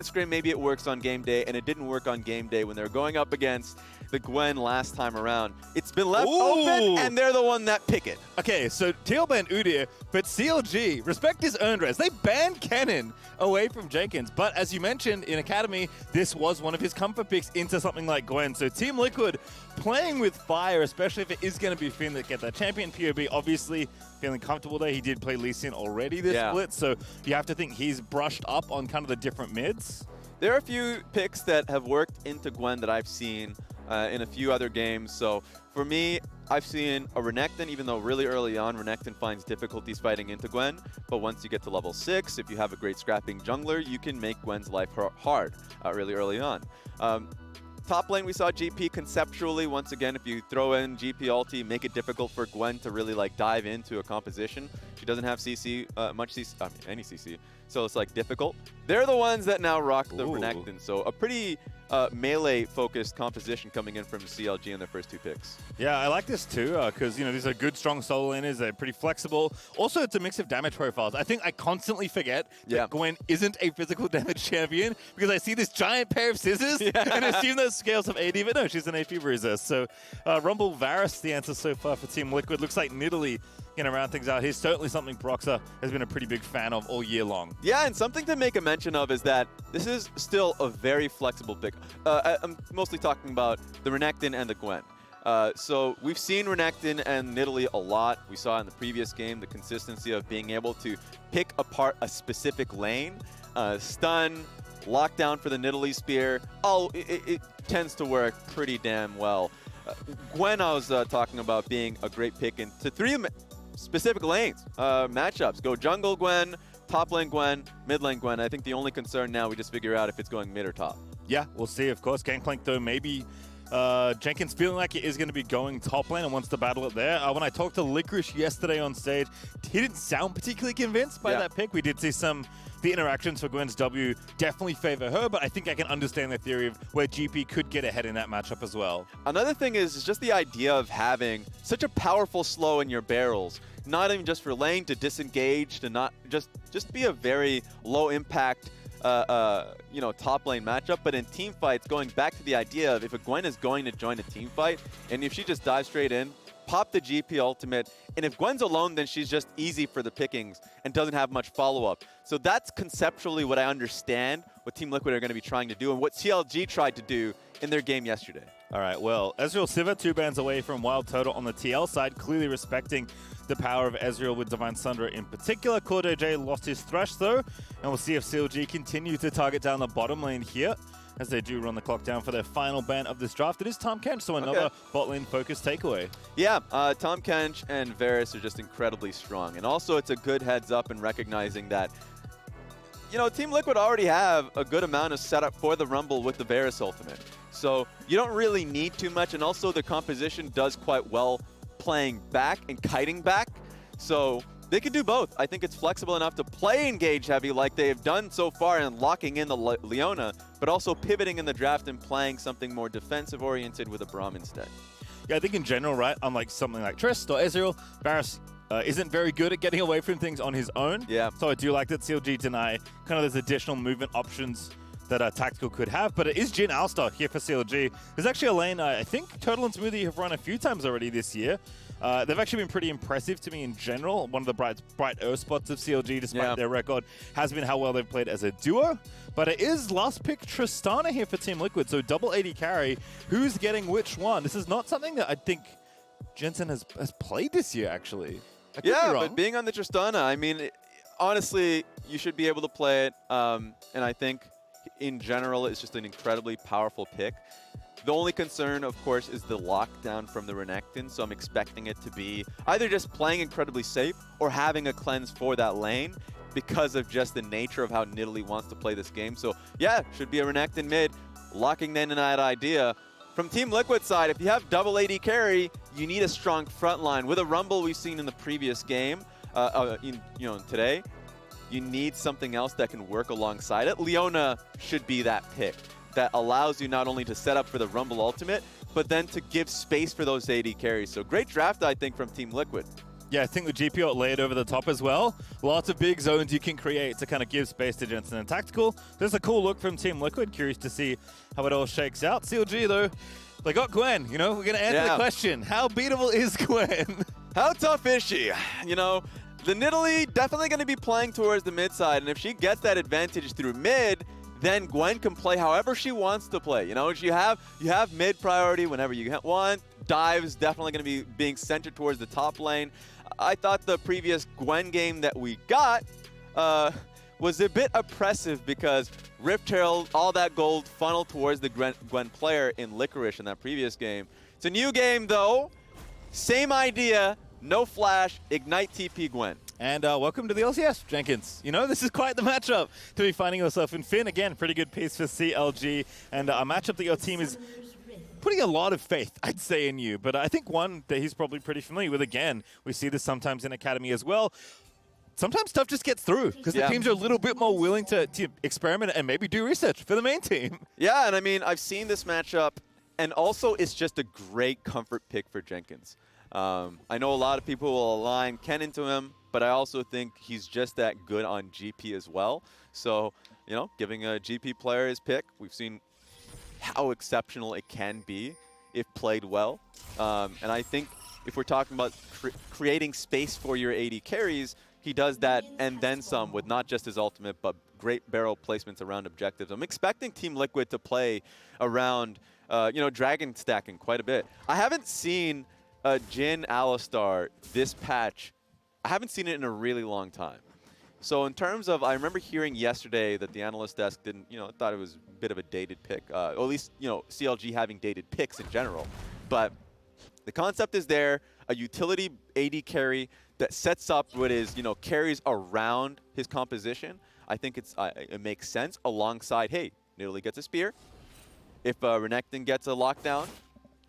screen, maybe it works on game day, and it didn't work on game day when they were going up against the Gwen last time around. It's been left open, and they're the one that pick it. Okay, so TL banned Udyr, but CLG, respect is earned, Raz. They banned Cannon away from Jenkins. But as you mentioned, in Academy, this was one of his comfort picks into something like Gwen. So Team Liquid playing with fire, especially if it is going to be Finn that get that champion POB, obviously feeling comfortable there. He did play Lee Sin already this split, so you have to think he's brushed up on kind of the different mids. There are a few picks that have worked into Gwen that I've seen in a few other games. So for me, I've seen a Renekton, even though really early on, Renekton finds difficulties fighting into Gwen. But once you get to level 6, if you have a great scrapping jungler, you can make Gwen's life hard really early on. Top lane, we saw GP conceptually. Once again, if you throw in GP ulti, make it difficult for Gwen to really like dive into a composition. She doesn't have CC, much CC, I mean, any CC. So it's like difficult. They're the ones that now rock the Renekton. So a pretty melee-focused composition coming in from CLG in their first 2 picks. Yeah, I like this too, because you know these are good, strong solo laners. They're pretty flexible. Also, it's a mix of damage profiles. I think I constantly forget that Gwen isn't a physical damage champion because I see this giant pair of scissors and assume those scales of AD, but no, she's an AP bruiser. So Rumble Varus, the answer so far for Team Liquid. Looks like Nidalee going to round things out. He's certainly something Broxah has been a pretty big fan of all year long. Yeah, and something to make a mention of is that this is still a very flexible pick. I'm mostly talking about the Renekton and the Gwen. So we've seen Renekton and Nidalee a lot. We saw in the previous game the consistency of being able to pick apart a specific lane, stun, lockdown for the Nidalee spear. It tends to work pretty damn well. Gwen, I was talking about being a great pick into 3 specific lanes, matchups. Go jungle Gwen, top lane Gwen, mid lane Gwen. I think the only concern now, we just figure out if it's going mid or top. Yeah, we'll see, of course. Gangplank, though, maybe Jenkins feeling like it is going to be going top lane and wants to battle it there. When I talked to Licorice yesterday on stage, he didn't sound particularly convinced by that pick. We did see the interactions for Gwen's W definitely favor her, but I think I can understand the theory of where GP could get ahead in that matchup as well. Another thing is just the idea of having such a powerful slow in your barrels, not even just for lane to disengage, to not just be a very low impact top lane matchup, but in team fights, going back to the idea of if a Gwen is going to join a team fight, and if she just dives straight in, pop the GP ultimate, and if Gwen's alone, then she's just easy for the pickings and doesn't have much follow-up. So that's conceptually what I understand what Team Liquid are going to be trying to do and what CLG tried to do in their game yesterday. All right, well, Ezreal Sivir 2 bans away from WildTurtle on the TL side, clearly respecting the power of Ezreal with Divine Sunder in particular. CoreJJ lost his Thresh though, and we'll see if CLG continue to target down the bottom lane here as they do run the clock down for their final ban of this draft. It is Tahm Kench, so another bot lane focused takeaway. Yeah, Tahm Kench and Varus are just incredibly strong. And also it's a good heads up in recognizing that, you know, Team Liquid already have a good amount of setup for the Rumble with the Varus ultimate. So you don't really need too much, and also the composition does quite well playing back and kiting back. So they can do both. I think it's flexible enough to play engage heavy like they have done so far and locking in the Leona, but also pivoting in the draft and playing something more defensive oriented with a Braum instead. Yeah, I think in general, right, unlike something like Trist or Ezreal, Varus isn't very good at getting away from things on his own. Yeah. So I do like that CLG deny kind of those additional movement options that Tactical could have, but it is Jhin Alistar here for CLG. There's actually a lane I think Turtle and Smoothie have run a few times already this year. They've actually been pretty impressive to me in general. One of the bright spots of CLG, despite their record, has been how well they've played as a duo. But it is last pick Tristana here for Team Liquid, so double AD carry. Who's getting which one? This is not something that I think Jensen has played this year, actually. Yeah, but being on the Tristana, I mean, honestly, you should be able to play it, and I think in general, it's just an incredibly powerful pick. The only concern, of course, is the lockdown from the Renekton, so I'm expecting it to be either just playing incredibly safe or having a cleanse for that lane because of just the nature of how Nidalee wants to play this game. So yeah, should be a Renekton mid, locking in that idea. From Team Liquid side, if you have double AD carry, you need a strong front line. With a Rumble we've seen in the previous game, today, you need something else that can work alongside it. Leona should be that pick that allows you not only to set up for the Rumble ultimate, but then to give space for those AD carries. So great draft, I think, from Team Liquid. Yeah, I think the GP ult laid over the top as well. Lots of big zones you can create to kind of give space to Jensen and Tactical. There's a cool look from Team Liquid. Curious to see how it all shakes out. CLG, though, they got Gwen. You know, we're going to answer the question. How beatable is Gwen? How tough is she? You know, the Nidalee definitely going to be playing towards the mid side, and if she gets that advantage through mid, then Gwen can play however she wants to play. You know, you have mid priority whenever you want. Dive's definitely going to be being centered towards the top lane. I thought the previous Gwen game that we got was a bit oppressive because Rift Herald, all that gold funneled towards the Gwen player in Licorice in that previous game. It's a new game, though. Same idea, no flash, ignite TP Gwen. And welcome to the LCS, Jenkins. You know, this is quite the matchup to be finding yourself in. Finn, again, pretty good piece for CLG, and a matchup that your team is putting a lot of faith, I'd say, in you. But I think one that he's probably pretty familiar with. Again, we see this sometimes in Academy as well. Sometimes stuff just gets through because the teams are a little bit more willing to experiment and maybe do research for the main team. Yeah, and I mean, I've seen this matchup, and also it's just a great comfort pick for Jenkins. I know a lot of people will align Ken into him, but I also think he's just that good on GP as well. So, you know, giving a GP player his pick, we've seen how exceptional it can be if played well. And I think if we're talking about creating space for your AD carries, he does that and then some with not just his ultimate, but great barrel placements around objectives. I'm expecting Team Liquid to play around, you know, dragon stacking quite a bit. I haven't seen Jhin Alistar this patch. I haven't seen it in a really long time. So in terms of, I remember hearing yesterday that the analyst desk didn't, you know, thought it was a bit of a dated pick, or at least, you know, CLG having dated picks in general. But the concept is there, a utility AD carry that sets up what is, you know, carries around his composition. I think it makes sense alongside, hey, Nidalee gets a spear. If Renekton gets a lockdown,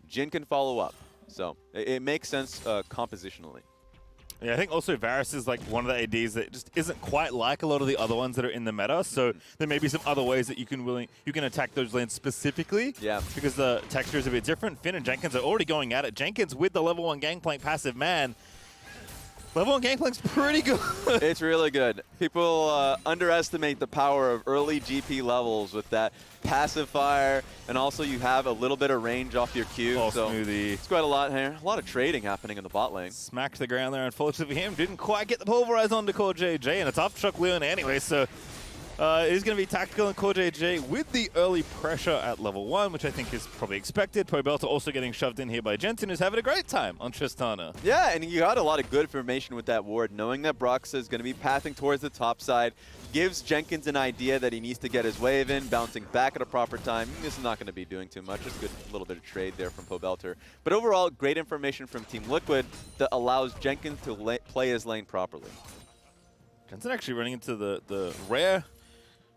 Jhin can follow up. So it makes sense compositionally. Yeah, I think also Varus is like one of the ADs that just isn't quite like a lot of the other ones that are in the meta. So there may be some other ways that you can attack those lanes specifically. Yeah. Because the texture is a bit different. Finn and Jenkins are already going at it. Jenkins with the level 1 Gangplank passive man. Level 1 Gangplank's pretty good. It's really good. People underestimate the power of early GP levels with that passive fire, and also you have a little bit of range off your Q. Oh, so Smoothie. It's quite a lot here. A lot of trading happening in the bot lane. Smacked the ground there, unfortunately for him. Didn't quite get the pulverize onto CoreJJ, and it's off truck Leona anyway, so it is going to be Tactical and CoreJJ with the early pressure at level 1, which I think is probably expected. Pobelter also getting shoved in here by Jensen, who's having a great time on Tristana. Yeah, and you got a lot of good information with that ward, knowing that Broxah is going to be pathing towards the top side. Gives Jenkins an idea that he needs to get his wave in, bouncing back at a proper time. This is not going to be doing too much. Just a good little bit of trade there from Pobelter. But overall, great information from Team Liquid that allows Jenkins to play his lane properly. Jensen actually running into the rare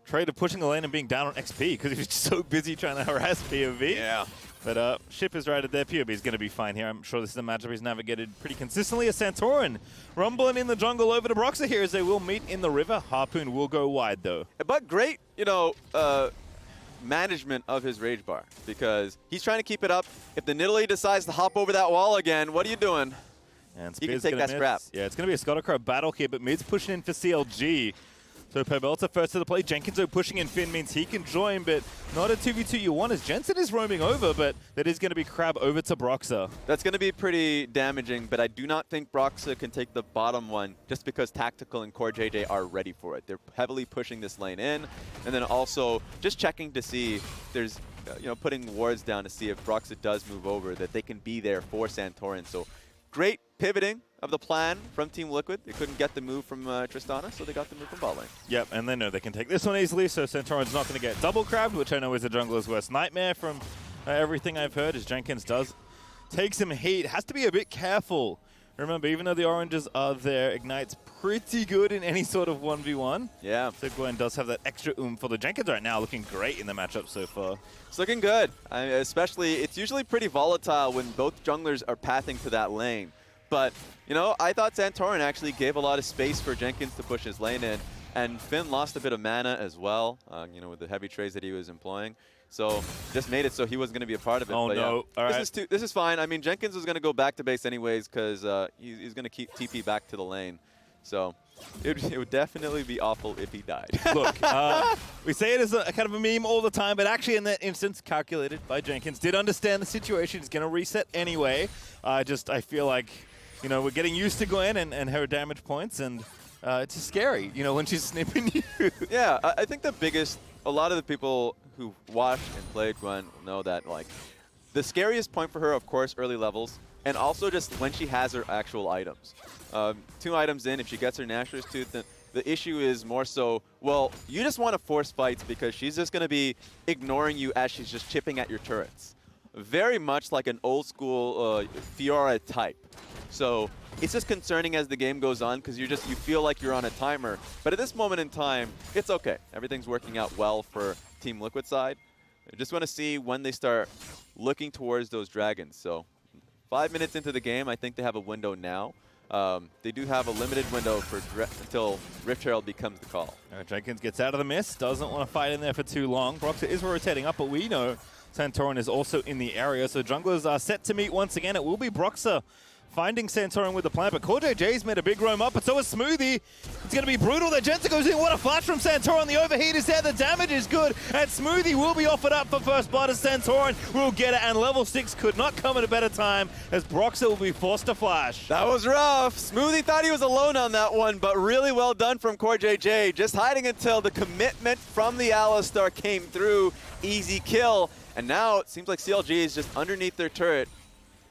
trade of pushing the lane and being down on XP because he was just so busy trying to harass POV. Yeah. But Ship is righted there. POV is going to be fine here. I'm sure this is a matchup he's navigated pretty consistently. As Santorin rumbling in the jungle over to Broxah here as they will meet in the river. Harpoon will go wide, though. But great, you know, management of his rage bar because he's trying to keep it up. If the Nidalee decides to hop over that wall again, what are you doing? And you can take that scrap. Yeah, it's going to be a Scuttlecrow battle here, but mid's pushing in for CLG. So Pobelter first to the play. Jenkins pushing in Finn means he can join, but not a 2v2 you want as Jensen is roaming over, but that is going to be Crab over to Broxah. That's going to be pretty damaging, but I do not think Broxah can take the bottom one just because Tactical and CoreJJ are ready for it. They're heavily pushing this lane in, and then also just checking to see if there's, you know, putting wards down to see if Broxah does move over, that they can be there for Santorin. So great pivoting of the plan from Team Liquid. They couldn't get the move from Tristana, so they got the move from bot lane. Yep, and they know they can take this one easily, so Santorin's not going to get double crabbed, which I know is a jungler's worst nightmare from everything I've heard, as Jenkins does take some heat. Has to be a bit careful. Remember, even though the oranges are there, Ignite's pretty good in any sort of 1v1. Yeah. So Gwen does have that extra oomph for the Jenkins right now, looking great in the matchup so far. It's looking good. Especially, it's usually pretty volatile when both junglers are pathing to that lane. But, you know, I thought Santorin actually gave a lot of space for Jenkins to push his lane in. And Finn lost a bit of mana as well, you know, with the heavy trades that he was employing. So just made it so he wasn't going to be a part of it. Oh, but no. Yeah, All this is fine. I mean, Jenkins was going to go back to base anyways because he's going to keep TP back to the lane. So it would definitely be awful if he died. Look, we say it as a kind of a meme all the time, but actually in that instance, calculated by Jenkins, did understand the situation. He's going to reset anyway. I feel like, you know, we're getting used to Gwen and her damage points, and it's just scary, you know, when she's snipping you. Yeah, I think a lot of the people who watched and played Gwen know that, like, the scariest point for her, of course, early levels, and also just when she has her actual items. 2 items in, if she gets her Nashor's Tooth, then the issue is more so, well, you just want to force fights because she's just going to be ignoring you as she's just chipping at your turrets. Very much like an old school Fiora type. So it's just concerning as the game goes on because you feel like you're on a timer. But at this moment in time, it's okay. Everything's working out well for Team Liquid side. I just want to see when they start looking towards those dragons. So 5 minutes into the game, I think they have a window now. They do have a limited window until Rift Herald becomes the call. Jenkins gets out of the mist, doesn't want to fight in there for too long. Broxah is rotating up, but we know Santorin is also in the area, so junglers are set to meet once again. It will be Broxah finding Santorin with the plant, but CoreJJ's made a big roam up, but so is Smoothie. It's going to be brutal. The Jensen goes in. What a flash from Santorin. The overheat is there. The damage is good, and Smoothie will be offered up for first blood as Santorin will get it, and level 6 could not come at a better time as Broxah will be forced to flash. That was rough. Smoothie thought he was alone on that one, but really well done from CoreJJ. Just hiding until the commitment from the Alistar came through. Easy kill. And now it seems like CLG is just underneath their turret.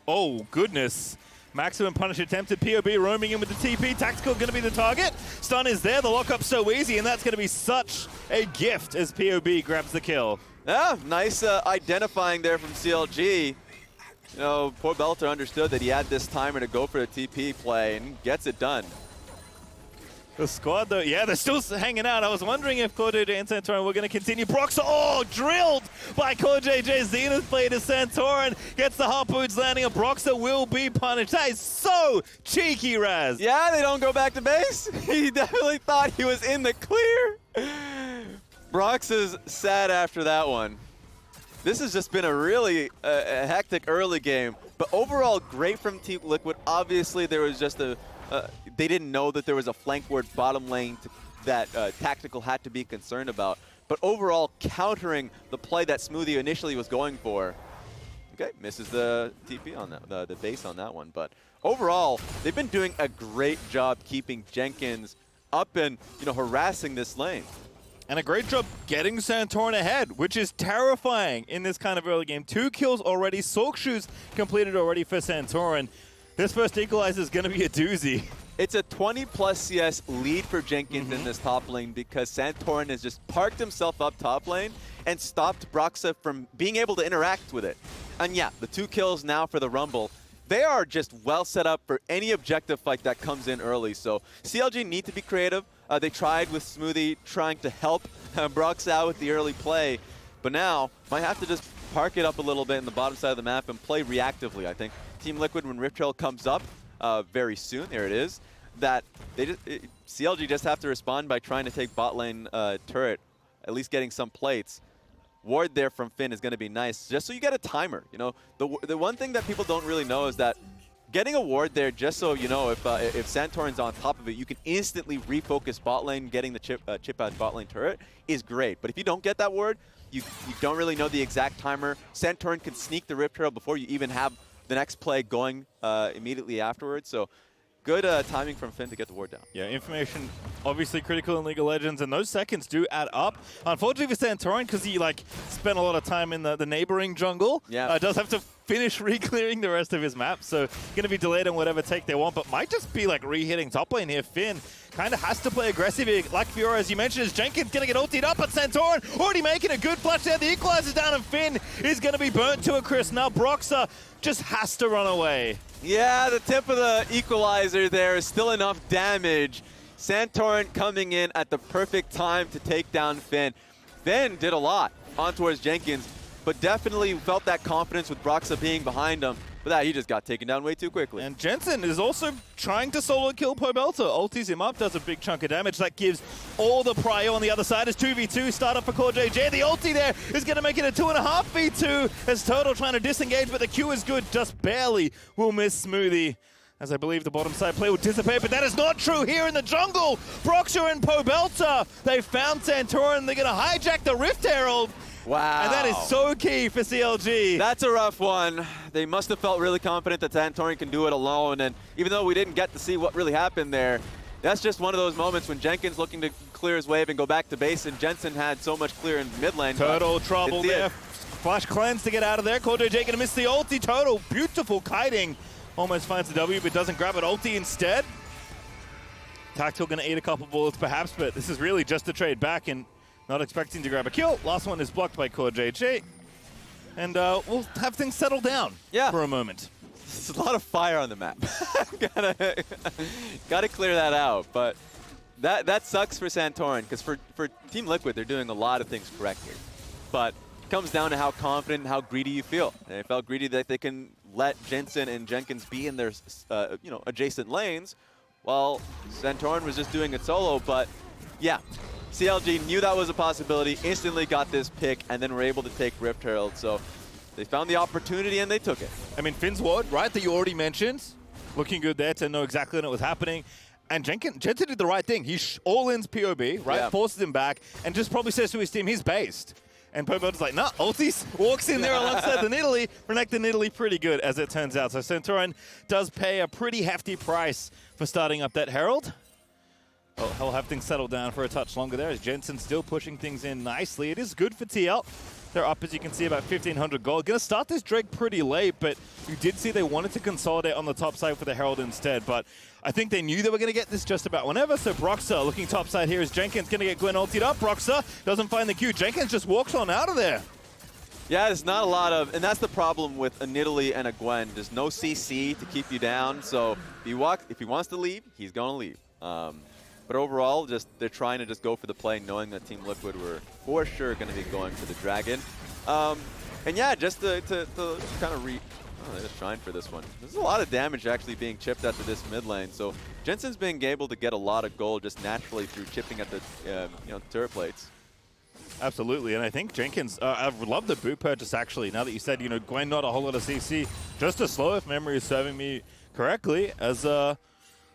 Oh, goodness. Maximum punish attempted. POB roaming in with the TP. Tactical going to be the target. Stun is there. The lockup's so easy, and that's going to be such a gift as POB grabs the kill. Yeah, nice identifying there from CLG. You know, Pobelter understood that he had this timer to go for the TP play and gets it done. The squad, though, yeah, they're still hanging out. I was wondering if CoreJJ and Santorin were going to continue. Broxah, oh, drilled by CoreJJ. Zenith played to Santorin. Gets the harpoons landing, and Broxah will be punished. That is so cheeky, Raz. Yeah, they don't go back to base. He definitely thought he was in the clear. Broxah's sad after that one. This has just been a really hectic early game, but overall great from Team Liquid. Obviously, there was just they didn't know that there was a flankward bottom lane that Tactical had to be concerned about. But overall, countering the play that Smoothie initially was going for. Okay, misses the TP on that, the base on that one. But overall, they've been doing a great job keeping Jenkins up and, you know, harassing this lane. And a great job getting Santorin ahead, which is terrifying in this kind of early game. 2 kills already, Sork Shoes completed already for Santorin. This first equalizer is going to be a doozy. It's a 20+ CS lead for Jenkins in this top lane because Santorin has just parked himself up top lane and stopped Broxah from being able to interact with it. And yeah, the 2 kills now for the Rumble, they are just well set up for any objective fight that comes in early. So CLG need to be creative. They tried with Smoothie trying to help Broxah out with the early play, but now might have to just park it up a little bit in the bottom side of the map and play reactively. I think Team Liquid, when Rift Trail comes up very soon, there it is, that CLG just have to respond by trying to take bot lane turret, at least getting some plates. Ward there from Finn is going to be nice, just so you get a timer. You know, the one thing that people don't really know is that getting a ward there, just so you know, if Santorin's on top of it, you can instantly refocus bot lane. Getting the chip out bot lane turret is great. But if you don't get that ward, you don't really know the exact timer. Santorin can sneak the Rift Trail before you even have the next play going immediately afterwards. So good timing from Finn to get the ward down. Yeah, information obviously critical in League of Legends, and those seconds do add up. Unfortunately for Santorin, because he spent a lot of time in the neighboring jungle, does have to finish re-clearing the rest of his map, so going to be delayed on whatever take they want, but might just be re-hitting top lane here. Finn kind of has to play aggressive here. Like Fiora, as you mentioned, is Jenkins going to get ultied up, but Santorin already making a good flash there. The equalizer's down, and Finn is going to be burnt to a crisp. Now Broxah just has to run away. Yeah, the tip of the equalizer there is still enough damage. Santorin coming in at the perfect time to take down Finn. Finn did a lot on towards Jenkins, but definitely felt that confidence with Broxah being behind him. But that, he just got taken down way too quickly. And Jensen is also trying to solo kill Pobelter. Ulties him up, does a big chunk of damage. That gives all the prio on the other side. As 2v2 start up for CoreJJ. The ulti there is going to make it a 2.5v2 as Turtle trying to disengage, but the Q is good. Just barely will miss Smoothie. As I believe the bottom side play will dissipate, but that is not true here in the jungle. Broxah and Pobelter, they found Santorin. They're going to hijack the Rift Herald. Wow. And that is so key for CLG. That's a rough one. They must have felt really confident that Santorin can do it alone, and even though we didn't get to see what really happened there, that's just one of those moments when Jenkins looking to clear his wave and go back to base, and Jensen had so much clear in mid lane. Turtle trouble there. Flash cleanse to get out of there. CoreJJ gonna miss the ulti. Turtle, beautiful kiting. Almost finds the W, but doesn't grab it. Ulti instead. Tactical gonna eat a couple bullets perhaps, but this is really just a trade back and not expecting to grab a kill. Last one is blocked by CoreJJ. And we'll have things settle down for a moment. There's a lot of fire on the map. gotta clear that out. But that sucks for Santorin, because for Team Liquid, they're doing a lot of things correctly. But it comes down to how confident and how greedy you feel. And they felt greedy that they can let Jensen and Jenkins be in their adjacent lanes, while Santorin was just doing it solo. But yeah, CLG knew that was a possibility, instantly got this pick, and then were able to take Rift Herald. So they found the opportunity and they took it. I mean, Finn's ward, right, that you already mentioned, looking good there to know exactly what was happening. And Jensen did the right thing. He all-ins POB, right, forces him back, and just probably says to his team, he's based. And Pobelter's like, nah, ultis, walks in there alongside the Nidalee. Renekton Nidalee pretty good, as it turns out. So Santorin does pay a pretty hefty price for starting up that Herald. Well, he'll have things settle down for a touch longer there, as Jensen still pushing things in nicely. It is good for TL. They're up, as you can see, about 1,500 gold. Going to start this Drake pretty late, but you did see they wanted to consolidate on the top side for the Herald instead. But I think they knew they were going to get this just about whenever. So Broxah looking top side here as Jenkins going to get Gwen ultied up. Broxah doesn't find the Q. Jenkins just walks on out of there. Yeah, there's not a lot of, and that's the problem with a Nidalee and a Gwen. There's no CC to keep you down. So if he wants to leave, he's going to leave. But overall, they're trying to just go for the play, knowing that Team Liquid were for sure going to be going for the Dragon. And yeah, just to kind of they're just trying for this one. There's a lot of damage actually being chipped out to this mid lane. So Jensen's being able to get a lot of gold just naturally through chipping at the turret plates. Absolutely, and I think Jenkins, I love the boot purchase actually, now that you said, Gwen not a whole lot of CC, just as slow if memory is serving me correctly, as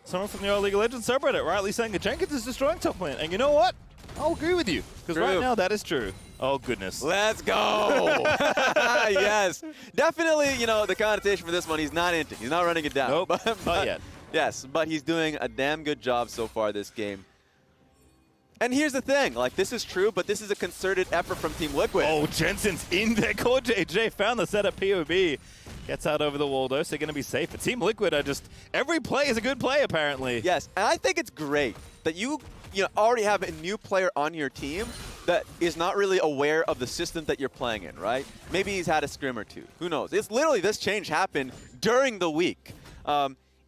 someone from the old League of Legends subreddit rightly saying that Jenkins is destroying top lane. And you know what? I'll agree with you, because right now that is true. Oh, goodness. Let's go! Yes. Definitely, the connotation for this one, he's not into. He's not running it down. Nope, not yet. Yes, but he's doing a damn good job so far this game. And here's the thing, this is true, but this is a concerted effort from Team Liquid. Oh, Jensen's in there. CoreJJ found the setup POB. Gets out over the wall, though, so they're going to be safe. But Team Liquid are every play is a good play, apparently. Yes, and I think it's great that you already have a new player on your team that is not really aware of the system that you're playing in, right? Maybe he's had a scrim or two. Who knows? It's literally this change happened during the week.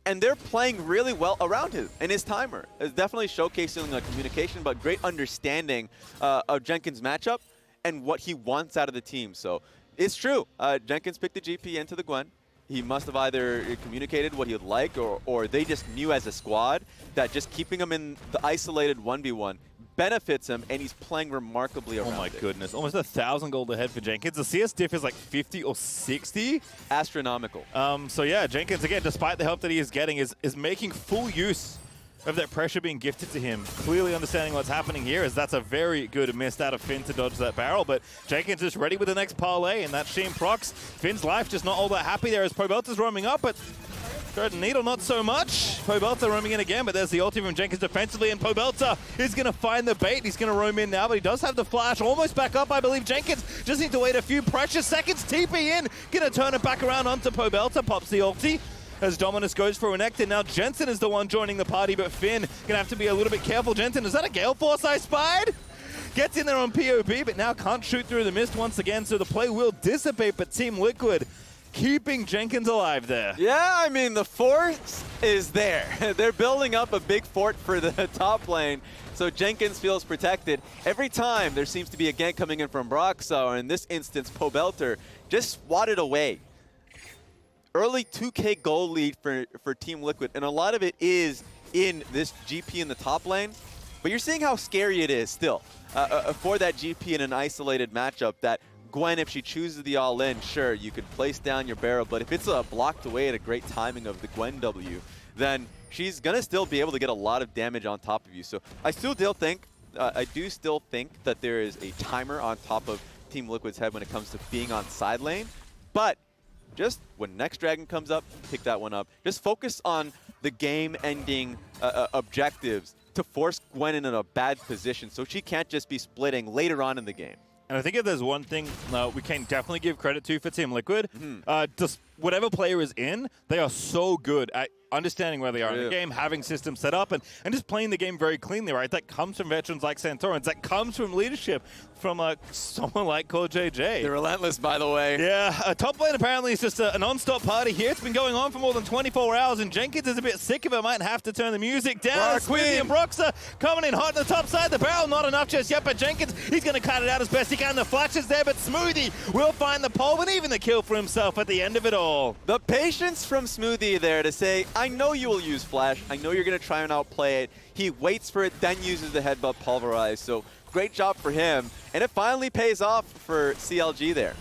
And they're playing really well around him and his timer. It's definitely showcasing communication, but great understanding of Jenkins' matchup and what he wants out of the team. So it's true. Jenkins picked the GP into the Gwen. He must have either communicated what he would like, or they just knew as a squad that just keeping him in the isolated 1v1 benefits him, and he's playing remarkably around. Oh my goodness, almost 1,000 gold ahead for Jenkins. The CS diff is 50 or 60. Astronomical. So yeah, Jenkins, again, despite the help that he is getting, is making full use of that pressure being gifted to him. Clearly understanding what's happening here, as that's a very good miss out of Finn to dodge that barrel, but Jenkins is ready with the next parlay, and that Sheen procs. Finn's life just not all that happy there as Pobelter's roaming up, but Thread and Needle not so much. Pobelter roaming in again, but there's the ulti from Jenkins defensively, and Pobelter is going to find the bait. He's going to roam in now, but he does have the flash. Almost back up, I believe. Jenkins just need to wait a few precious seconds. TP in, going to turn it back around onto Pobelter. Pops the ulti as Dominus goes for Renekton. Now Jensen is the one joining the party, but Finn going to have to be a little bit careful. Jensen, is that a Gale Force I spied? Gets in there on POB, but now can't shoot through the mist once again, so the play will dissipate, but Team Liquid keeping Jenkins alive there. Yeah, I mean, the force is there. They're building up a big fort for the top lane, so Jenkins feels protected. Every time there seems to be a gank coming in from Broxah, or in this instance, Pobelter, just swatted away. early 2K goal lead for Team Liquid, and a lot of it is in this GP in the top lane. But you're seeing how scary it is still for that GP in an isolated matchup that Gwen, if she chooses the all-in, sure, you could place down your barrel, but if it's blocked away at a great timing of the Gwen W, then she's going to still be able to get a lot of damage on top of you. So I do still think that there is a timer on top of Team Liquid's head when it comes to being on side lane, but just when next dragon comes up, pick that one up. Just focus on the game-ending objectives to force Gwen in a bad position so she can't just be splitting later on in the game. And I think if there's one thing we can definitely give credit to for Team Liquid, just whatever player is in, they are so good at understanding where they are in the game, having systems set up, and just playing the game very cleanly, right? That comes from veterans like Santorin. That comes from leadership from someone like CoreJJ. They're relentless, by the way. Yeah, top lane apparently is just a non-stop party here. It's been going on for more than 24 hours, and Jenkins is a bit sick of it. Might have to turn the music down. Smoothie and Broxah coming in hot on the top side. The barrel not enough just yet, but Jenkins, he's going to cut it out as best he can. The flash is there, but Smoothie will find the pole and even the kill for himself at the end of it all. The patience from Smoothie there to say, I know you will use flash. I know you're going to try and outplay it. He waits for it, then uses the headbutt pulverize. So great job for him. And it finally pays off for CLG there.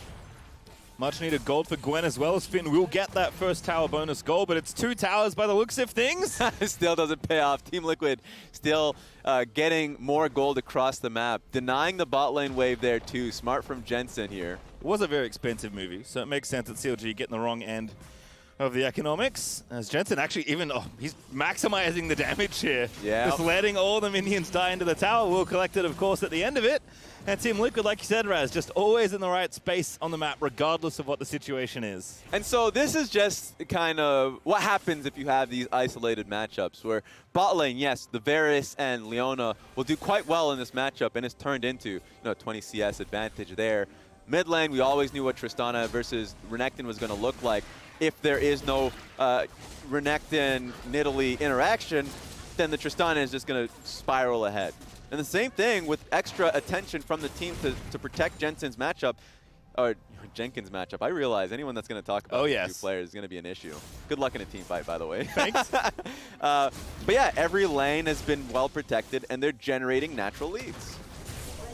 Much needed gold for Gwen as well as Finn will get that first tower bonus goal, but it's 2 towers by the looks of things. Still doesn't pay off. Team Liquid still getting more gold across the map. Denying the bot lane wave there too. Smart from Jensen here. It was a very expensive movie, so it makes sense that CLG getting the wrong end of the economics. As Jensen actually he's maximizing the damage here. Yeah. Just letting all the minions die into the tower. We'll collect it, of course, at the end of it. And Team Liquid, like you said, Raz, just always in the right space on the map, regardless of what the situation is. And so this is just kind of what happens if you have these isolated matchups where bot lane, yes, the Varus and Leona will do quite well in this matchup, and it's turned into 20 CS advantage there. Mid lane, we always knew what Tristana versus Renekton was going to look like. If there is no Renekton Nidalee interaction, then the Tristana is just going to spiral ahead. And the same thing with extra attention from the team to protect Jensen's matchup, or Jenkins matchup. I realize anyone that's going to talk about these two players is going to be an issue. Good luck in a team fight, by the way. Thanks. But yeah, every lane has been well protected, and they're generating natural leads.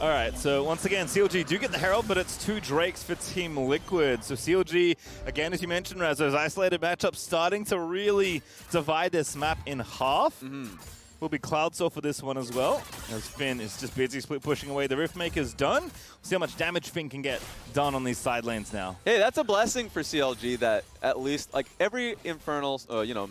All right, so once again, CLG do get the Herald, but it's 2 Drakes for Team Liquid. So CLG, again, as you mentioned, Raz, those isolated matchups starting to really divide this map in half. Will be Cloudsoul for this one as well, as Finn is just busy split pushing away. The Riftmaker's done. We'll see how much damage Finn can get done on these side lanes now. Hey, that's a blessing for CLG that at least, like every Infernal,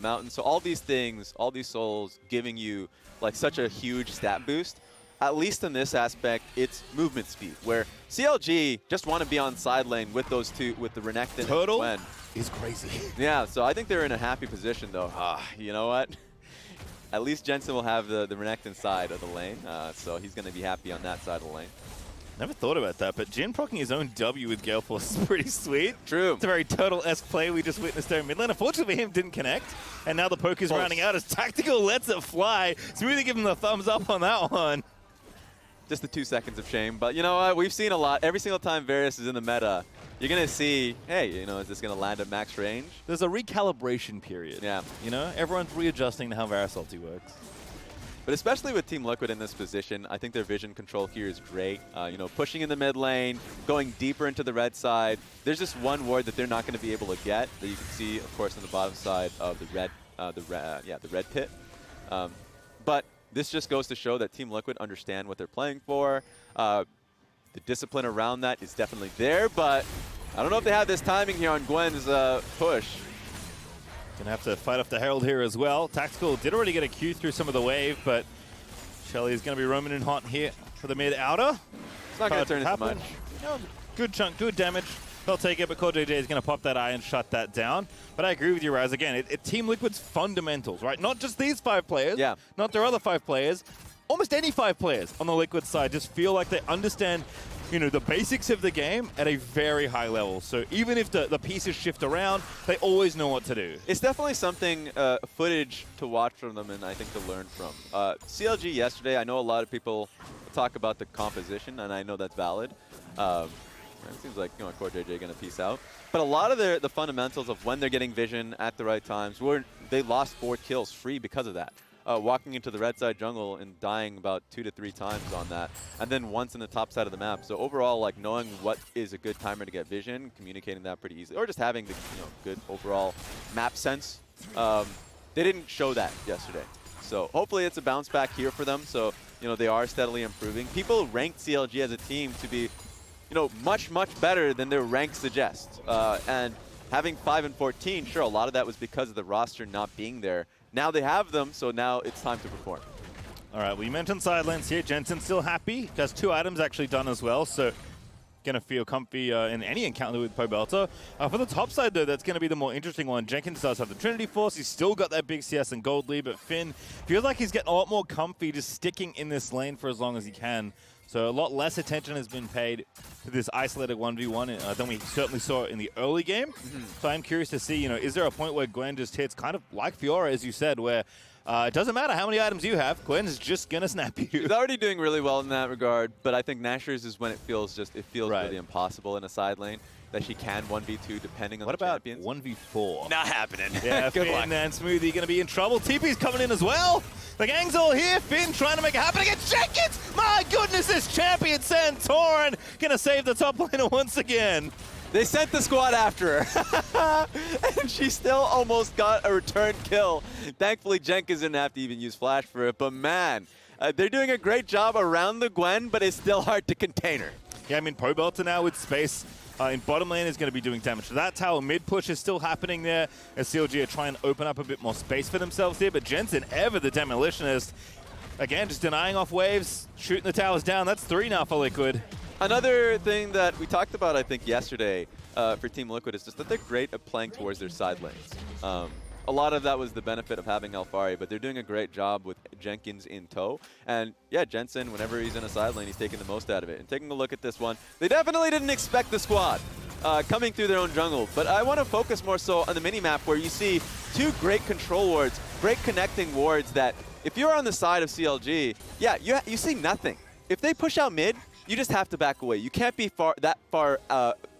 Mountain, so all these things, all these souls giving you like such a huge stat boost. At least in this aspect, it's movement speed, where CLG just want to be on side lane with those two, with the Renekton and Gwen. Is crazy. Yeah, so I think they're in a happy position, though. You know what? At least Jensen will have the Renekton side of the lane, so he's going to be happy on that side of the lane. Never thought about that, but Jhin proccing his own W with Gale Force is pretty sweet. True. It's a very Turtle-esque play we just witnessed there in mid lane. Unfortunately for him, didn't connect. And now the poke is rounding out as Tactical lets it fly. Smoothie giving him the thumbs up on that one. Just the 2 seconds of shame. But you know what? We've seen a lot. Every single time Varus is in the meta, you're going to see, hey, is this going to land at max range? There's a recalibration period. Yeah. Everyone's readjusting to how Varus ulti works. But especially with Team Liquid in this position, I think their vision control here is great. Pushing in the mid lane, going deeper into the red side. There's just one ward that they're not going to be able to get that you can see, of course, on the bottom side of the red pit. But this just goes to show that Team Liquid understand what they're playing for. The discipline around that is definitely there, but I don't know if they have this timing here on Gwen's push. Gonna have to fight off the Herald here as well. Tactical did already get a Q through some of the wave, but Shelly is gonna be roaming in hot here for the mid outer. It's not gonna turn into much. Good chunk, good damage. They'll take it, but CoreJJ is going to pop that eye and shut that down. But I agree with you, Raz. Again, Team Liquid's fundamentals, right? Not just these 5 players, not their other 5 players. Almost any 5 players on the Liquid side just feel like they understand, the basics of the game at a very high level. So even if the pieces shift around, they always know what to do. It's definitely something, footage to watch from them and I think to learn from. CLG yesterday, I know a lot of people talk about the composition, and I know that's valid. It seems like CoreJJ going to peace out. But a lot of the fundamentals of when they're getting vision at the right times, they lost 4 kills free because of that. Walking into the red side jungle and dying about 2 to 3 times on that, and then once in the top side of the map. So overall, like knowing what is a good timer to get vision, communicating that pretty easily, or just having the good overall map sense. They didn't show that yesterday. So hopefully it's a bounce back here for them. So they are steadily improving. People ranked CLG as a team to be much better than their rank suggests. And having 5 and 14, sure, a lot of that was because of the roster not being there. Now they have them, so now it's time to perform. All right, we mentioned side lanes here. Jensen still happy. Has 2 items actually done as well, so gonna feel comfy in any encounter with Pobelter. For the top side, though, that's gonna be the more interesting one. Jenkins does have the Trinity Force. He's still got that big CS and gold lead, but Finn feels like he's getting a lot more comfy just sticking in this lane for as long as he can. So a lot less attention has been paid to this isolated 1v1 than we certainly saw in the early game. So I'm curious to see, is there a point where Gwen just hits kind of like Fiora, as you said, where it doesn't matter how many items you have, Gwen's just going to snap you. He's already doing really well in that regard, but I think Nashor's is when it feels right. really impossible in a side lane that she can 1v2 depending on the champions. What about 1v4? Not happening. Yeah, Good luck. Finn and Smoothie going to be in trouble. TP's coming in as well. The gang's all here. Finn trying to make it happen against Jenkins. My goodness, this champion Santorin going to save the top laner once again. They sent the squad after her, and she still almost got a return kill. Thankfully, Jenkins didn't have to even use flash for it, but man, they're doing a great job around the Gwen, but it's still hard to contain her. Yeah, I mean, Pobelter now with space in bottom lane is going to be doing damage to that tower. Mid push is still happening there as CLG are trying to open up a bit more space for themselves here, but Jensen, ever the demolitionist, again, just denying off waves, shooting the towers down. That's 3 now for Liquid. Another thing that we talked about, I think, yesterday for Team Liquid is just that they're great at playing towards their side lanes. A lot of that was the benefit of having Alfari, but they're doing a great job with Jenkins in tow. And yeah, Jensen, whenever he's in a side lane, he's taking the most out of it. And taking a look at this one, they definitely didn't expect the squad coming through their own jungle. But I want to focus more so on the mini-map where you see 2 great control wards, great connecting wards that if you're on the side of CLG, yeah, you see nothing. If they push out mid, you just have to back away. You can't be that far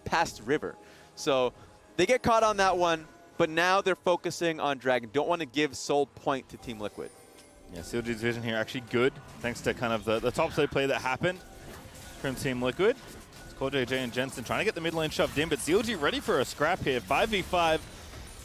past river. So they get caught on that one. But now they're focusing on Dragon. Don't want to give sole point to Team Liquid. Yeah, CLG's vision here actually good, thanks to kind of the top side play that happened from Team Liquid. It's CoreJJ and Jensen trying to get the mid lane shoved in, but CLG ready for a scrap here. 5v5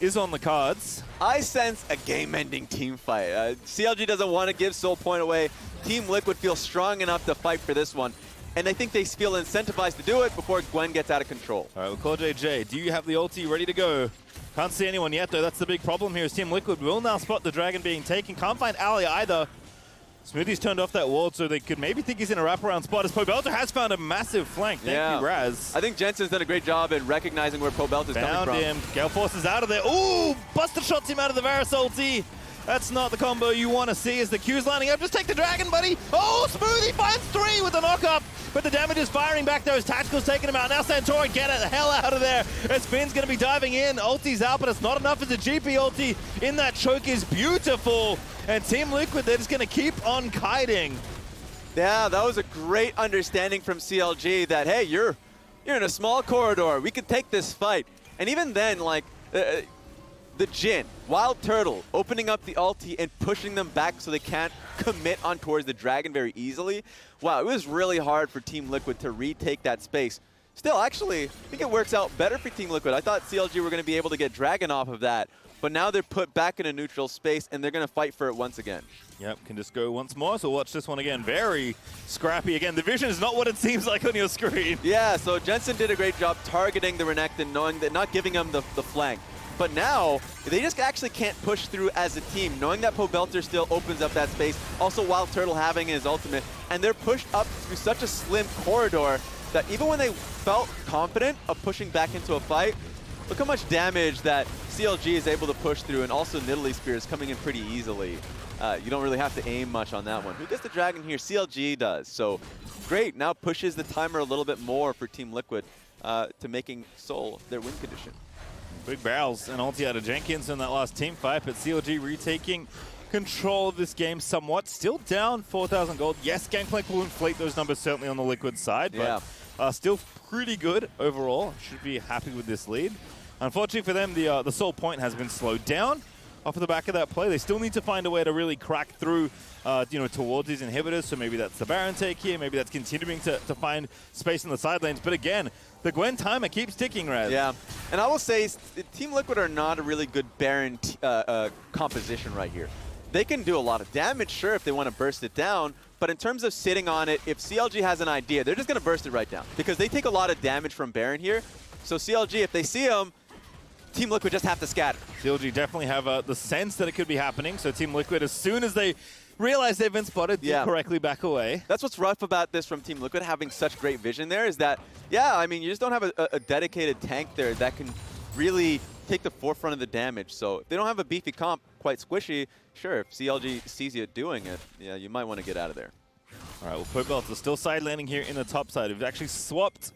is on the cards. I sense a game-ending team fight. CLG doesn't want to give sole point away. Team Liquid feels strong enough to fight for this one. And I think they feel incentivized to do it before Gwen gets out of control. All right, well, CoreJJ, do you have the ulti ready to go? Can't see anyone yet, though. That's the big problem here is Team Liquid will now spot the dragon being taken. Can't find Ali either. Smoothie's turned off that ward, so they could maybe think he's in a wraparound spot, as Pobelter has found a massive flank. Thank you, Raz. I think Jensen's done a great job in recognizing where Pobelter's coming from. Found him. Gale Force is out of there. Ooh! Buster shots him out of the Varus ulti. That's not the combo you want to see as the Q's lining up. Just take the dragon, buddy. Oh, Smoothie finds 3 with the knock-up. But the damage is firing back there as Tactical's taking him out. Now Santorin, get the hell out of there as Finn's going to be diving in. Ulti's out, but it's not enough as a GP ulti in that choke is beautiful. And Team Liquid, they're just going to keep on kiting. Yeah, that was a great understanding from CLG that, hey, you're in a small corridor. We can take this fight. And even then, like, the Jhin, WildTurtle, opening up the ulti and pushing them back so they can't commit on towards the dragon very easily. Wow, it was really hard for Team Liquid to retake that space. Still, actually, I think it works out better for Team Liquid. I thought CLG were going to be able to get dragon off of that, but now they're put back in a neutral space and they're going to fight for it once again. Yep, can just go once more. So watch this one again. Very scrappy again. The vision is not what it seems like on your screen. Yeah, so Jensen did a great job targeting the Renekton, knowing that not giving him the flank. But now, they just actually can't push through as a team, knowing that Pobelter still opens up that space. Also, WildTurtle having his ultimate. And they're pushed up through such a slim corridor that even when they felt confident of pushing back into a fight, look how much damage that CLG is able to push through. And also, Nidalee Spear is coming in pretty easily. You don't really have to aim much on that one. Who gets the dragon here? CLG does. So, great. Now pushes the timer a little bit more for Team Liquid to making Soul their win condition. Big barrels and ulti out of Jenkins in that last team fight, but CLG retaking control of this game somewhat. Still down 4,000 gold. Yes, Gangplank will inflate those numbers certainly on the Liquid side, but still pretty good overall. Should be happy with this lead. Unfortunately for them, the Soul Point has been slowed down off of the back of that play. They still need to find a way to really crack through, towards these inhibitors. So maybe that's the Baron take here. Maybe that's continuing to find space in the side lanes. But again, the Gwen timer keeps ticking, Raz. Yeah, and I will say Team Liquid are not a really good Baron composition right here. They can do a lot of damage, sure, if they want to burst it down. But in terms of sitting on it, if CLG has an idea, they're just going to burst it right down. Because they take a lot of damage from Baron here. So CLG, if they see him, Team Liquid just have to scatter. CLG definitely have the sense that it could be happening. So Team Liquid, as soon as they realize they've been spotted, do correctly back away. That's what's rough about this from Team Liquid, having such great vision there, is that, yeah, I mean, you just don't have a dedicated tank there that can really take the forefront of the damage. So if they don't have a beefy comp, quite squishy, sure, if CLG sees you doing it, yeah, you might want to get out of there. All right, well, Pobelter still side laning here in the top side. We've actually swapped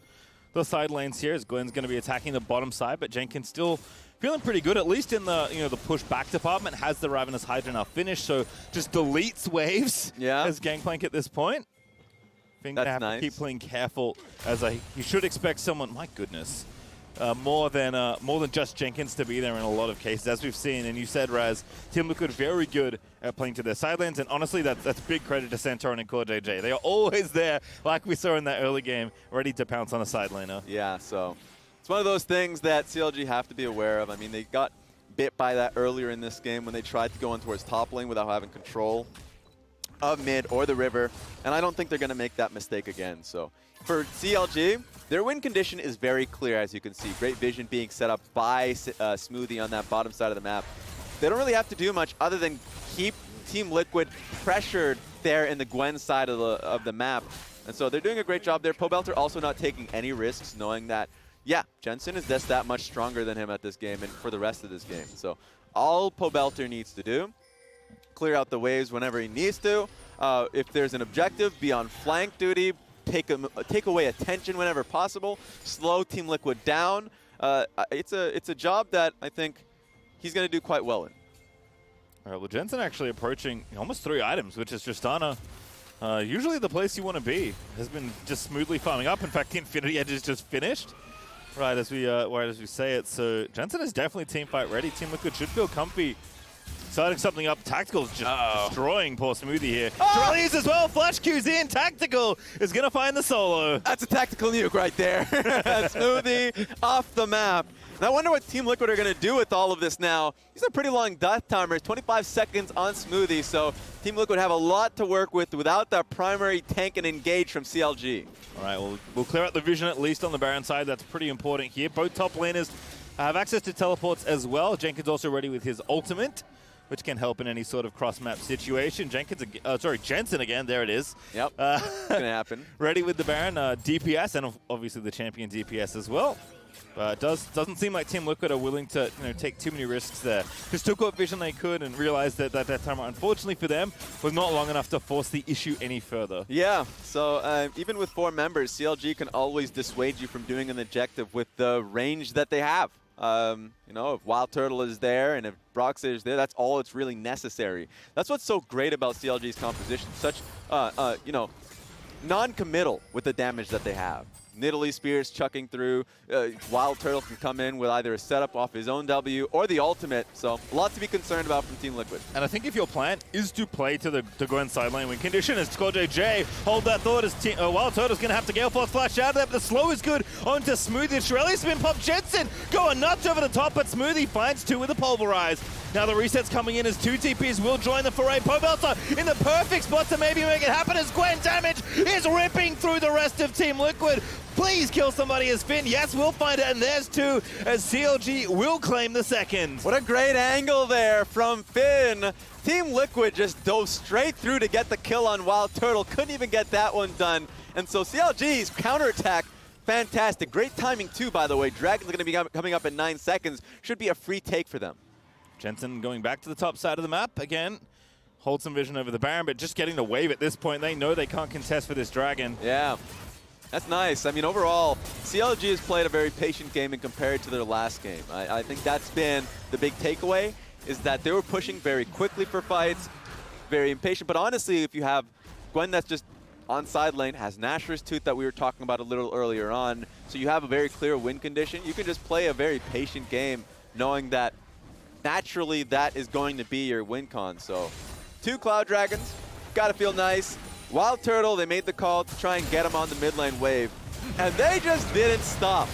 the side lanes here as Gwen's going to be attacking the bottom side, but Jenkins still feeling pretty good, at least in the the push back department. Has the Ravenous Hydra now finished, so just deletes waves as Gangplank at this point. I think they have to keep playing careful, as you should expect someone, my goodness, more than just Jenkins to be there in a lot of cases, as we've seen. And you said, Raz, Team Liquid very good at playing to their side lanes, and honestly, that's big credit to Santorin and CoreJJ. They are always there, like we saw in that early game, ready to pounce on a side laner. Yeah, so it's one of those things that CLG have to be aware of. I mean, they got bit by that earlier in this game when they tried to go in towards top lane without having control of mid or the river, and I don't think they're going to make that mistake again. So for CLG, their win condition is very clear, as you can see. Great vision being set up by Smoothie on that bottom side of the map. They don't really have to do much other than keep Team Liquid pressured there in the Gwen side of the map. And so they're doing a great job there. Pobelter also not taking any risks, knowing that, yeah, Jensen is just that much stronger than him at this game and for the rest of this game. So all Pobelter needs to do, clear out the waves whenever he needs to. If there's an objective, be on flank duty, take away attention whenever possible, slow Team Liquid down. It's a job that I think he's going to do quite well in. All right, well, Jensen actually approaching almost 3 items, which is Tristana. Usually the place you want to be. Has been just smoothly farming up. In fact, the Infinity Edge is just finished, right as we say it. So Jensen is definitely team fight ready. Team Liquid should feel comfy. Starting something up. Tactical's just destroying poor Smoothie here. Release as well. Flash Q's in. Tactical is going to find the solo. That's a tactical nuke right there. Smoothie off the map. And I wonder what Team Liquid are going to do with all of this now. These are pretty long death timers, 25 seconds on Smoothie, so Team Liquid have a lot to work with without that primary tank and engage from CLG. All right, well, we'll clear out the vision at least on the Baron side. That's pretty important here. Both top laners have access to teleports as well. Jenkins also ready with his ultimate, which can help in any sort of cross-map situation. Jensen again, there it is. Yep, it's going to happen. Ready with the Baron, DPS, and obviously the champion DPS as well. Doesn't seem like Team Liquid are willing to take too many risks there. Just took what vision they could and realized that timer, unfortunately for them, was not long enough to force the issue any further. Yeah, so even with 4 members, CLG can always dissuade you from doing an objective with the range that they have. If WildTurtle is there and if Broxah is there, that's all that's really necessary. That's what's so great about CLG's composition. Such, non-committal with the damage that they have. Nidalee Spears chucking through. WildTurtle can come in with either a setup off his own W or the ultimate. So a lot to be concerned about from Team Liquid. And I think if your plan is to play to the Gwen side lane win condition, as CoreJJ hold that thought, as WildTurtle's going to have to Gale Force flash out of there, but the slow is good onto Smoothie. Shirley's been popped. Jensen going nuts over the top, but Smoothie finds 2 with a pulverize. Now the reset's coming in as 2 TPs will join the foray. Pobelter in the perfect spot to maybe make it happen as Gwen damage is ripping through the rest of Team Liquid. Please kill somebody as Finn. Yes, we'll find it. And there's 2 as CLG will claim the second. What a great angle there from Finn. Team Liquid just dove straight through to get the kill on WildTurtle. Couldn't even get that one done. And so CLG's counterattack, fantastic. Great timing too, by the way. Dragon's going to be coming up in 9 seconds. Should be a free take for them. Jensen going back to the top side of the map again. Hold some vision over the Baron, but just getting the wave at this point. They know they can't contest for this Dragon. Yeah. That's nice. I mean, overall, CLG has played a very patient game in compared to their last game. I think that's been the big takeaway, is that they were pushing very quickly for fights, very impatient. But honestly, if you have Gwen that's just on side lane has Nashor's Tooth that we were talking about a little earlier on. So you have a very clear win condition. You can just play a very patient game knowing that naturally that is going to be your win con. So 2 Cloud Dragons, gotta feel nice. WildTurtle, they made the call to try and get him on the mid lane wave, and they just didn't stop.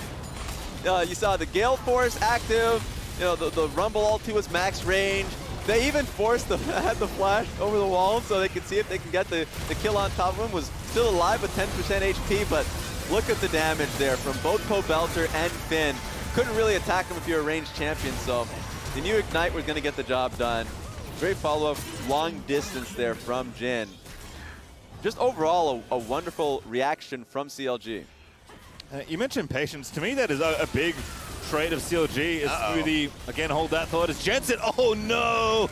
You saw the Gale Force active, you know, the Rumble ulti was max range. They even forced had the flash over the wall so they could see if they can get the kill on top of him. Was still alive with 10% HP, but look at the damage there from both Pobelter and Finn. Couldn't really attack him if you're a ranged champion, so the new Ignite was going to get the job done. Great follow-up, long distance there from Jhin. Just overall, a wonderful reaction from CLG. You mentioned patience. To me, that is a big trait of CLG. As Smoothie, again, hold that thought, as Jensen, oh no!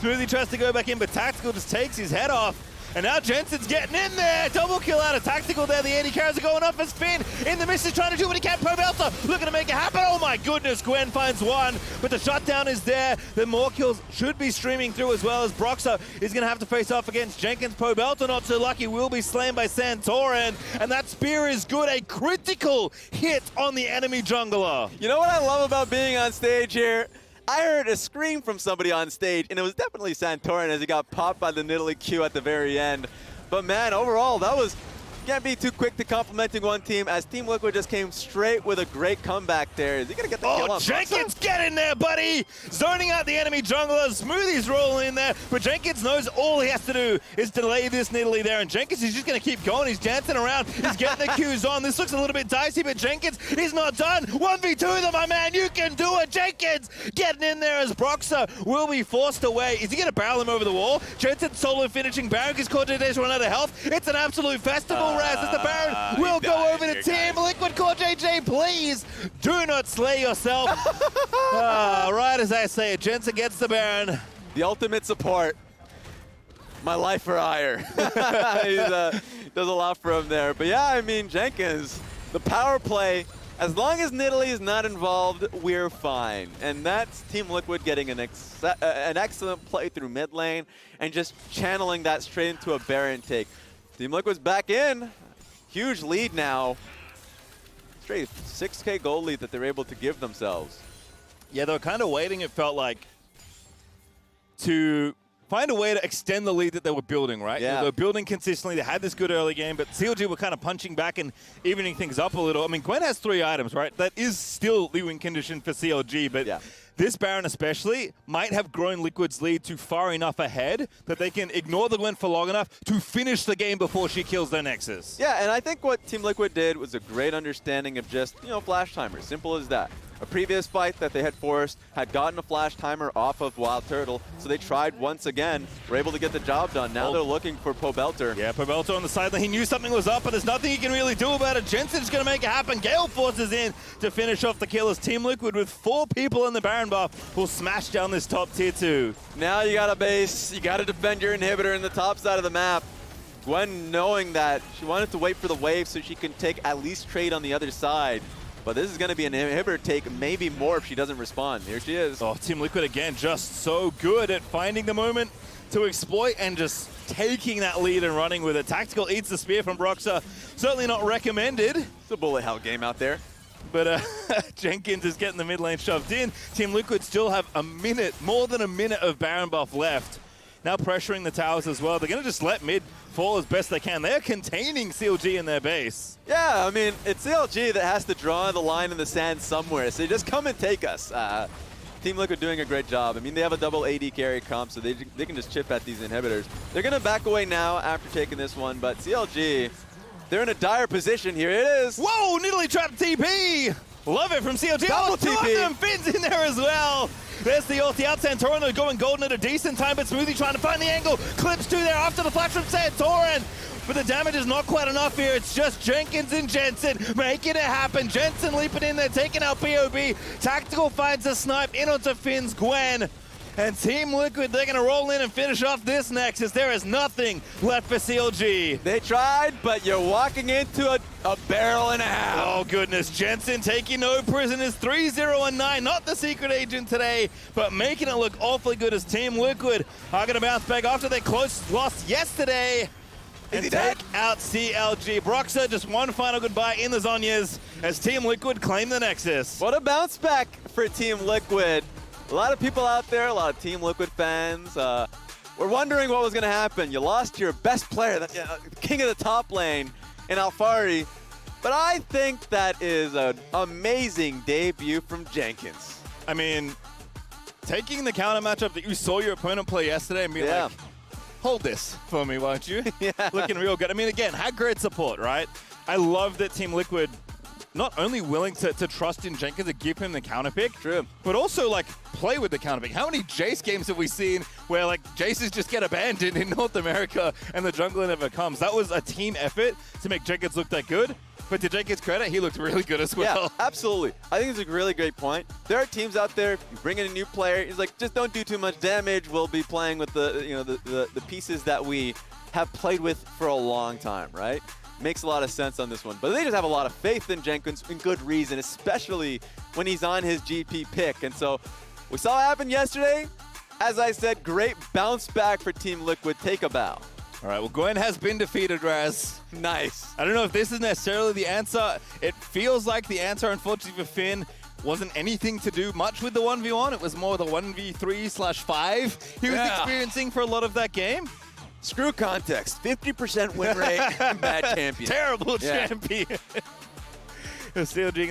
Smoothie tries to go back in, but Tactical just takes his head off. And now Jensen's getting in there. Double kill out of Tactical there. The AD carries are going off as Finn in the midst is trying to do what he can. Pobelter looking to make it happen. Oh my goodness, Gwen finds one, but the shutdown is there. The more kills should be streaming through, as well as Broxah is going to have to face off against Jenkins. Pobelter, not so lucky, will be slain by Santorin. And that spear is good. A critical hit on the enemy jungler. You know what I love about being on stage here? I heard a scream from somebody on stage, and it was definitely Santorin as he got popped by the Nidalee Q at the very end. But man, overall, that was, can't be too quick to complimenting one team, as Team Liquid just came straight with a great comeback there. Is he gonna get the kill on Jenkins, Broxah? get in there, buddy! Zoning out the enemy jungler. Smoothie's rolling in there, but Jenkins knows all he has to do is delay this Nidalee there, and Jenkins is just gonna keep going. He's dancing around, he's getting the Qs on. This looks a little bit dicey, but Jenkins is not done. 1v2 them, my man, you can do it! Jenkins getting in there as Broxah will be forced away. Is he gonna barrel him over the wall? Jensen solo finishing Baron because CoreJJ's run out of health. It's an absolute festival, Raz, as the Baron will go over to Team Liquid. CoreJJ, please do not slay yourself. Right as I say it, Jensen gets the Baron. The ultimate support. My life for hire. He does a lot for him there. But yeah, I mean, Jenkins, the power play, as long as Nidalee is not involved, we're fine. And that's Team Liquid getting an excellent play through mid lane and just channeling that straight into a Baron take. Team Liquid's back in. Huge lead now. Straight 6K gold lead that they're able to give themselves. Yeah, they were kind of waiting, it felt like, to find a way to extend the lead that they were building, right? Yeah. They were building consistently. They had this good early game, but CLG were kind of punching back and evening things up a little. I mean, Gwen has 3 items, right? That is still the win condition for CLG, but yeah. This Baron especially might have grown Liquid's lead to far enough ahead that they can ignore the Gwen for long enough to finish the game before she kills their Nexus. Yeah, and I think what Team Liquid did was a great understanding of just, you know, flash timers. Simple as that. A previous fight that they had forced had gotten a flash timer off of WildTurtle, so they tried once again, were able to get the job done. Now they're looking for Pobelter. Yeah, Pobelter on the sideline. He knew something was up, but there's nothing he can really do about it. Jensen's going to make it happen. Gale forces in to finish off the kill as Team Liquid, with 4 people in the Baron buff, will smash down this top tier 2. Now you got a base, you got to defend your inhibitor in the top side of the map. Gwen, knowing that she wanted to wait for the wave so she can take at least trade on the other side. But this is going to be an inhibitor take, maybe more if she doesn't respond. Here she is. Oh, Team Liquid again, just so good at finding the moment to exploit and just taking that lead and running with it. Tactical eats the spear from Broxah. Certainly not recommended. It's a bullet hell game out there. But Jenkins is getting the mid lane shoved in. Team Liquid still have a minute, more than a minute of Baron buff left. Now pressuring the towers as well. They're going to just let mid fall as best they can. They're containing CLG in their base. Yeah, I mean, it's CLG that has to draw the line in the sand somewhere. So just come and take us. Team Liquid doing a great job. I mean, they have a double AD carry comp, so they can just chip at these inhibitors. They're going to back away now after taking this one, but CLG, they're in a dire position. Here it is. Whoa, Nidalee trapped TP. Love it from CLG. Double oh, 2 of TP. them. Finn's in there as well. There's the ulti out. Santorin going golden at a decent time, but Smoothie trying to find the angle. Clips 2 there after the flash from Santorin. But the damage is not quite enough here. It's just Jenkins and Jensen making it happen. Jensen leaping in there, taking out POB. Tactical finds a snipe in onto Finn's Gwen. And Team Liquid, they're going to roll in and finish off this Nexus. There is nothing left for CLG. They tried, but you're walking into a barrel and a half. Oh, goodness. Jensen taking no prisoners. 3-0-9. Not the secret agent today, but making it look awfully good as Team Liquid are going to bounce back after their close loss yesterday. and he take dead? out CLG. Broxah just one final goodbye in the Zhonyas as Team Liquid claim the Nexus. What a bounce back for Team Liquid. A lot of people out there, a lot of Team Liquid fans, were wondering what was going to happen. You lost your best player, the king of the top lane in Alfari. But I think that is an amazing debut from Jenkins. I mean, taking the counter matchup that you saw your opponent play yesterday and being like, hold this for me, won't you? Yeah. Looking real good. I mean, again, had great support, right? I love that Team Liquid not only willing to trust in Jenkins and give him the counter pick, True. but also like play with the counter pick. How many Jace games have we seen where like Jaces just get abandoned in North America and the jungler never comes? That was a team effort to make Jenkins look that good. But to Jenkins' credit, he looked really good as well. Yeah, absolutely. I think it's a really great point. There are teams out there, you bring in a new player, he's like, just don't do too much damage. We'll be playing with the pieces that we have played with for a long time, right? Makes a lot of sense on this one. But they just have a lot of faith in Jenkins, and good reason, especially when he's on his GP pick. And so we saw it happen yesterday. As I said, great bounce back for Team Liquid. Take a bow. All right, well, Gwen has been defeated, Raz. Nice. I don't know if this is necessarily the answer. It feels like the answer, unfortunately for Finn, wasn't anything to do much with the 1v1. It was more the 1v3/5 he was experiencing for a lot of that game. Screw context. 50% win rate, bad champion. Terrible champion. CLG